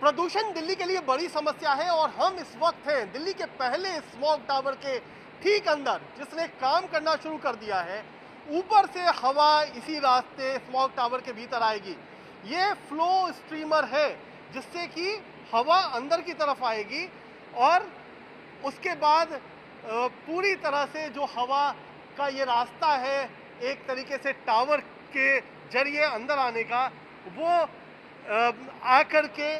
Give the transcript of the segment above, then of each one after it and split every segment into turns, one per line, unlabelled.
प्रदूषण दिल्ली के लिए बड़ी समस्या है और हम इस वक्त हैं दिल्ली के पहले स्मॉग टावर के ठीक अंदर, जिसने काम करना शुरू कर दिया है। ऊपर से हवा इसी रास्ते स्मॉग टावर के भीतर आएगी। ये फ्लो स्ट्रीमर है जिससे कि हवा अंदर की तरफ आएगी और उसके बाद पूरी तरह से जो हवा का ये रास्ता है एक तरीके से टावर के जरिए अंदर आने का, वो आकर के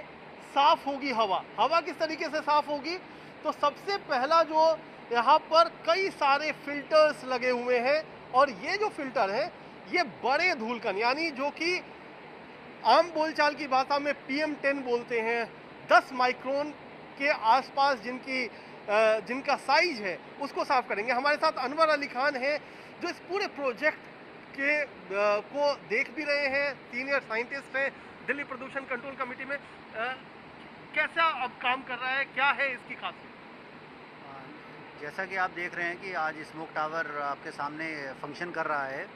साफ होगी। हवा किस तरीके से साफ होगी? तो सबसे पहला जो यहाँ पर कई सारे फिल्टर्स लगे हुए हैं और ये जो फिल्टर है ये बड़े धूलकण, यानी जो कि आम बोलचाल की भाषा में PM10 बोलते हैं, 10 माइक्रोन के आसपास जिनका साइज है उसको साफ करेंगे। हमारे साथ अनवर अली खान है जो इस पूरे प्रोजेक्ट के को देख भी रहे हैं, सीनियर साइंटिस्ट हैं दिल्ली प्रदूषण कंट्रोल कमेटी में। कैसा अब काम कर रहा है, क्या है इसकी खासियत?
जैसा कि आप देख रहे हैं कि आज स्मोक टावर आपके सामने फंक्शन कर रहा है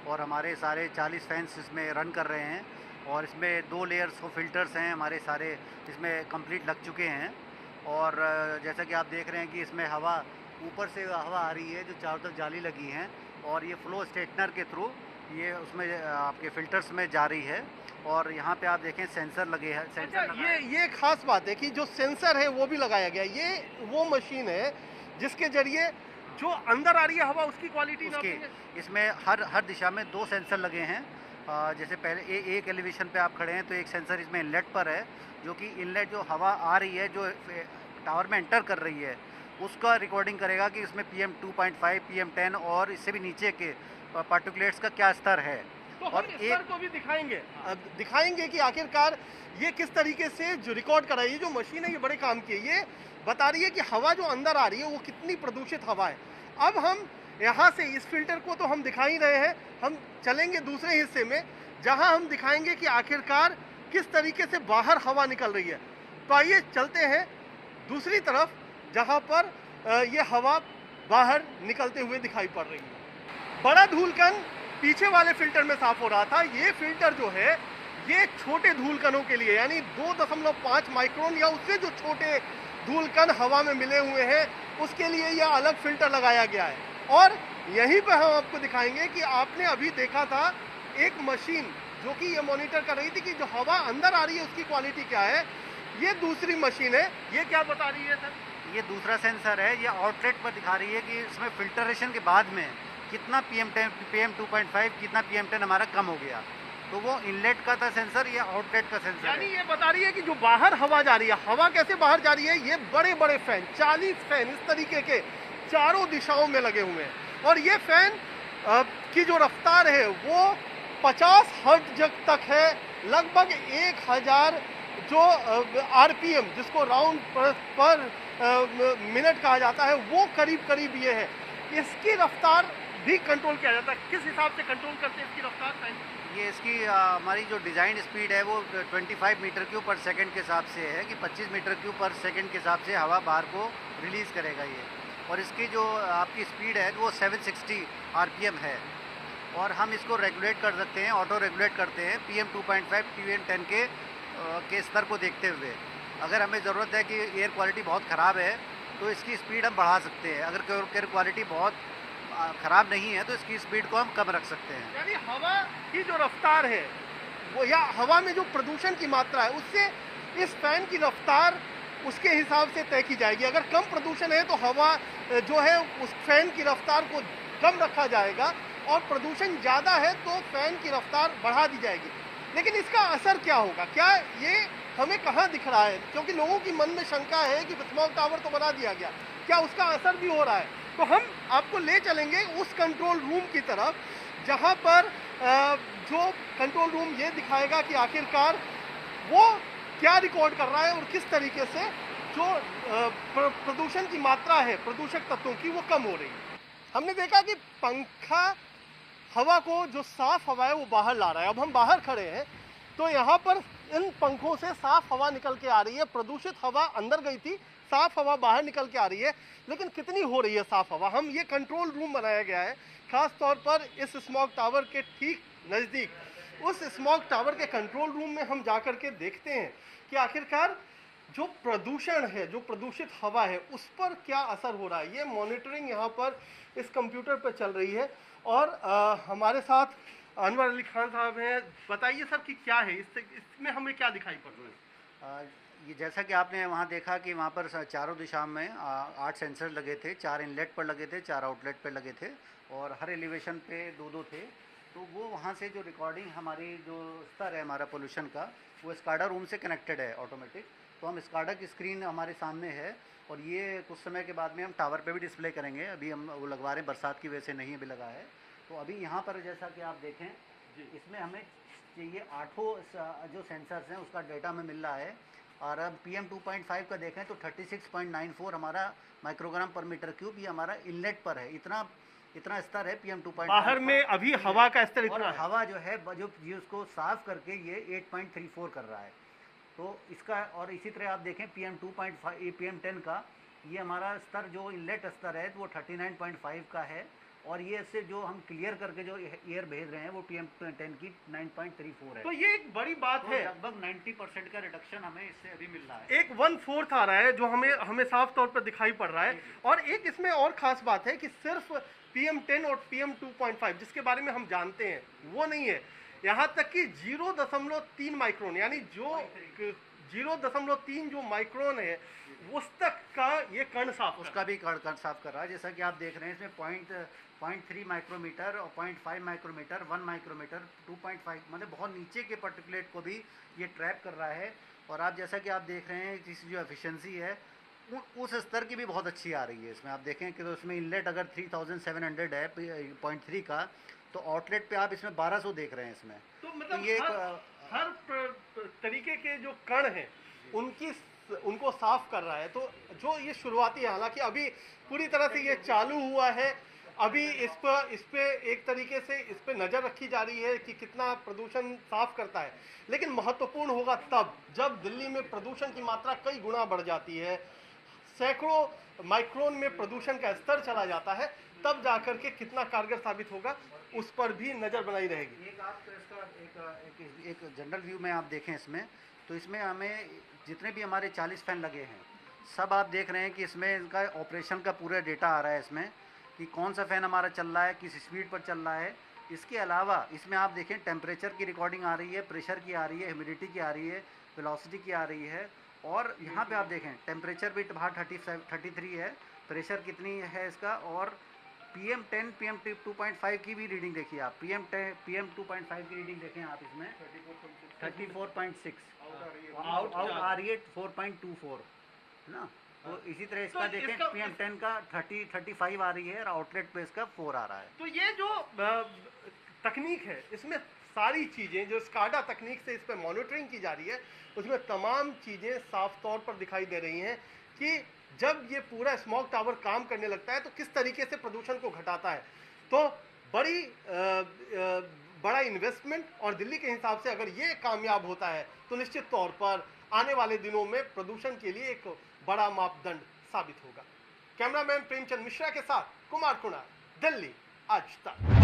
और हमारे सारे 40 फैंस इसमें रन कर रहे हैं और इसमें 2 लेयर्स ऑफ फिल्टर्स हैं हमारे सारे इसमें कंप्लीट लग चुके हैं। और जैसा कि आप देख रहे हैं कि इसमें हवा ऊपर से हवा आ रही है जो चारों तरफ जाली लगी हैं और ये फ्लो स्ट्रेटनर के थ्रू ये उसमें आपके फिल्टर्स में जा रही है। और यहाँ पे आप देखें सेंसर लगे हैं।
ये खास बात है कि जो सेंसर है वो भी लगाया गया। ये वो मशीन है जिसके जरिए जो अंदर आ रही है हवा उसकी क्वालिटी
इसमें हर दिशा में 2 सेंसर लगे हैं। जैसे पहले एक एलिवेशन पे आप खड़े हैं तो एक सेंसर इसमें इनलेट पर है जो कि इनलेट जो हवा आ रही है जो टावर में एंटर कर रही है उसका रिकॉर्डिंग करेगा कि इसमें PM2.5 PM10 और इससे भी नीचे के पार्टिकुलेट्स का क्या स्तर है।
तो और हम स्तर को भी दिखाएंगे कि आखिरकार ये किस तरीके से जो रिकॉर्ड कर रही है, जो मशीन है ये बड़े काम की है। ये बता रही है कि हवा जो अंदर आ रही है वो कितनी प्रदूषित हवा है। अब हम यहाँ से इस फिल्टर को तो हम दिखा ही रहे हैं, हम चलेंगे दूसरे हिस्से में जहाँ हम दिखाएंगे कि आखिरकार किस तरीके से बाहर हवा निकल रही है। तो आइए चलते हैं दूसरी तरफ जहाँ पर ये हवा बाहर निकलते हुए दिखाई पड़ रही है। बड़ा धूलकण पीछे वाले फिल्टर में साफ हो रहा था। ये फिल्टर जो है ये छोटे धूलकणों के लिए, यानी 2.5 माइक्रोन या उससे जो छोटे धूलकण हवा में मिले हुए हैं उसके लिए यह अलग फिल्टर लगाया गया है। और यहीं पर हम आपको दिखाएंगे कि आपने अभी देखा था एक मशीन जो कि ये मॉनिटर कर रही थी कि जो हवा अंदर आ रही है उसकी क्वालिटी क्या है। ये दूसरी मशीन है, ये क्या बता रही है सर?
ये दूसरा सेंसर है, ये आउटलेट पर दिखा रही है कि इसमें फिल्टरेशन के बाद में कितना PM2.5 कितना PM10 हमारा कम हो गया। तो वो इनलेट का था सेंसर, ये आउटलेट का सेंसर
यानी ये बता रही है कि जो बाहर हवा जा रही है, हवा कैसे बाहर जा रही है। ये बड़े बड़े फैन 40 फैन इस तरीके के चारों दिशाओं में लगे हुए हैं और ये फैन की जो रफ्तार है वो 50 हर्ट्ज तक है। लगभग 1000 जो RPM जिसको राउंड पर मिनट कहा जाता है वो करीब ये है। इसकी रफ्तार भी कंट्रोल किया जाता है। किस हिसाब से कंट्रोल करते हैं इसकी रफ्तार?
ये इसकी हमारी जो डिज़ाइन स्पीड है वो 25 मीटर क्यूब पर सेकंड के हिसाब से है कि 25 मीटर क्यूब पर सेकंड के हिसाब से हवा बाहर को रिलीज़ करेगा ये। और इसकी जो आपकी स्पीड है वो 760 RPM है और हम इसको रेगुलेट कर सकते हैं, ऑटो रेगुलेट करते हैं PM2.5 PM10 के स्तर को देखते हुए। अगर हमें ज़रूरत है कि एयर क्वालिटी बहुत ख़राब है तो इसकी स्पीड हम बढ़ा सकते हैं, अगर एयर क्वालिटी बहुत ख़राब नहीं है तो इसकी स्पीड को हम कम रख सकते हैं।
यानी हवा की जो रफ्तार है वो या हवा में जो प्रदूषण की मात्रा है उससे इस फैन की रफ्तार उसके हिसाब से तय की जाएगी। अगर कम प्रदूषण है तो हवा जो है उस फैन की रफ्तार को कम रखा जाएगा और प्रदूषण ज़्यादा है तो फैन की रफ्तार बढ़ा दी जाएगी। लेकिन इसका असर क्या होगा, क्या ये हमें कहाँ दिख रहा है? क्योंकि लोगों की मन में शंका है कि स्मॉग टावर तो बना दिया गया, क्या उसका असर भी हो रहा है? तो हम आपको ले चलेंगे उस कंट्रोल रूम की तरफ जहाँ पर जो कंट्रोल रूम ये दिखाएगा कि आखिरकार वो क्या रिकॉर्ड कर रहा है और किस तरीके से जो प्रदूषण की मात्रा है प्रदूषक तत्वों की वो कम हो रही है। हमने देखा कि पंखा हवा को, जो साफ हवा है वो बाहर ला रहा है। अब हम बाहर खड़े हैं तो यहाँ पर इन पंखों से साफ हवा निकल के आ रही है। प्रदूषित हवा अंदर गई थी, साफ हवा बाहर निकल के आ रही है। लेकिन कितनी हो रही है साफ हवा? हम ये कंट्रोल रूम बनाया गया है खास तौर पर इस स्मॉग टावर के ठीक नज़दीक। उस स्मॉग टावर के कंट्रोल रूम में हम जाकर के देखते हैं कि आखिरकार जो प्रदूषण है, जो प्रदूषित हवा है, उस पर क्या असर हो रहा है। ये मॉनिटरिंग यहाँ पर इस कंप्यूटर पर चल रही है और हमारे साथ अनवर अली खान साहब हैं। बताइए सर कि क्या है इसमें हमें क्या दिखाई पड़ रहा है।
ये जैसा कि आपने वहाँ देखा कि वहाँ पर चारों दिशा में 8 सेंसर लगे थे, 4 इनलेट पर लगे थे, 4 आउटलेट पर लगे थे और हर एलिवेशन पे 2-2 थे। तो वो वहाँ से जो रिकॉर्डिंग हमारी जो स्तर है हमारा पोल्यूशन का, वो स्काडा रूम से कनेक्टेड है ऑटोमेटिक। तो हम स्काडा की स्क्रीन हमारे सामने है और ये कुछ समय के बाद में हम टावर पे भी डिस्प्ले करेंगे। अभी हम वो लगवा रहे हैं, बरसात की वजह से नहीं अभी लगा है। तो अभी यहाँ पर जैसा कि आप देखें, इसमें हमें चाहिए 8 जो सेंसर्स हैं उसका डेटा हमें मिल रहा है। और अब PM 2.5 का देखें तो 36.94 हमारा माइक्रोग्राम पर मीटर क्यूब ये हमारा इनलेट पर है। इतना स्तर है PM 2.5।
बाहर में अभी हवा का स्तर इतना है।
हवा जो है जो उसको साफ करके ये 8.34 कर रहा है। तो इसका और इसी तरह आप देखें PM 2.5 PM 10 का ये हमारा स्तर जो इनलेट स्तर है वो 39.5 का है और ये इससे जो हम क्लियर करके जो एयर भेज रहे हैं वो PM 10 की 9.34 है।
तो ये एक बड़ी बात है।
लगभग 90% का रिडक्शन हमें इससे अभी मिल रहा है।
एक 1/4 आ रहा है जो हमें साफ तौर पर दिखाई पड़ रहा है। और एक इसमें और खास बात है कि सिर्फ PM 10 और PM 2.5 जिसके बारे में हम जानते हैं वो नहीं है, यहाँ तक कि 0.3 माइक्रोन यानी जो 0.3 जो माइक्रोन है उस तक का ये कण साफ,
उसका भी कण साफ कर रहा है। जैसा कि आप देख रहे हैं इसमें 0.3 माइक्रोमीटर और 0.5 माइक्रोमीटर, 1 माइक्रोमीटर, 2.5 मतलब बहुत नीचे के पार्टिकुलेट को भी ये ट्रैप कर रहा है। और आप जैसा कि आप देख रहे हैं इसकी जो एफिशिएंसी है उस स्तर की भी बहुत अच्छी आ रही है। इसमें आप देखें कि तो इसमें इनलेट अगर 3700 है 0.3 का, तो आउटलेट पे आप इसमें 1200 देख रहे हैं इसमें।
तो मतलब
तो ये
हर तरीके के जो कण हैं उनको साफ कर रहा है। तो जो ये शुरुआती है, हालांकि अभी पूरी तरह से ये चालू हुआ है, अभी इस पे एक तरीके से इस पे नजर रखी जा रही है कि कितना प्रदूषण साफ करता है। लेकिन महत्वपूर्ण होगा तब जब दिल्ली में प्रदूषण की मात्रा कई गुना बढ़ जाती है, सैकड़ों माइक्रोन में प्रदूषण का स्तर चला जाता है, तब जाकर के कितना कारगर साबित होगा उस पर भी नजर बनाई रहेगी।
एक आप इसका एक जनरल व्यू में आप देखें इसमें, तो इसमें हमें जितने भी हमारे 40 फैन लगे हैं सब आप देख रहे हैं कि इसमें इनका ऑपरेशन का पूरा डेटा आ रहा है इसमें कि कौन सा फ़ैन हमारा चल रहा है, किस स्पीड पर चल रहा है। इसके अलावा इसमें आप देखें टेम्परेचर की रिकॉर्डिंग आ रही है, प्रेशर की आ रही है, ह्यूमिडिटी की आ रही है, वेलोसिटी की आ रही है। और यहाँ पे आप देखें टेम्परेचर भी बाहर 33 है, प्रेशर कितनी है इसका, और PM 10 PM 2.5 की भी रीडिंग देखिए आप। PM 2.5 की रीडिंग देखें आप इसमें 34.6 आउट आ रही है 4.24 है ना। तो इसी तरह इसका देखें PM 10 का 35 आ रही है और आउटलेट पे इसका 4 आ रहा है।
तो ये जो तकनीक है इसमें सारी चीज़ें जो स्काडा तकनीक से इस पर मॉनिटरिंग की जा रही है उसमें तमाम चीज़ें साफ तौर पर दिखाई दे रही हैं कि जब ये पूरा स्मॉग टावर काम करने लगता है तो किस तरीके से प्रदूषण को घटाता है। तो बड़ा इन्वेस्टमेंट, और दिल्ली के हिसाब से अगर ये कामयाब होता है तो निश्चित तौर पर आने वाले दिनों में प्रदूषण के लिए एक बड़ा मापदंड साबित होगा। कैमरामैन प्रेमचंद मिश्रा के साथ कुमार कुणाल, दिल्ली आज तक।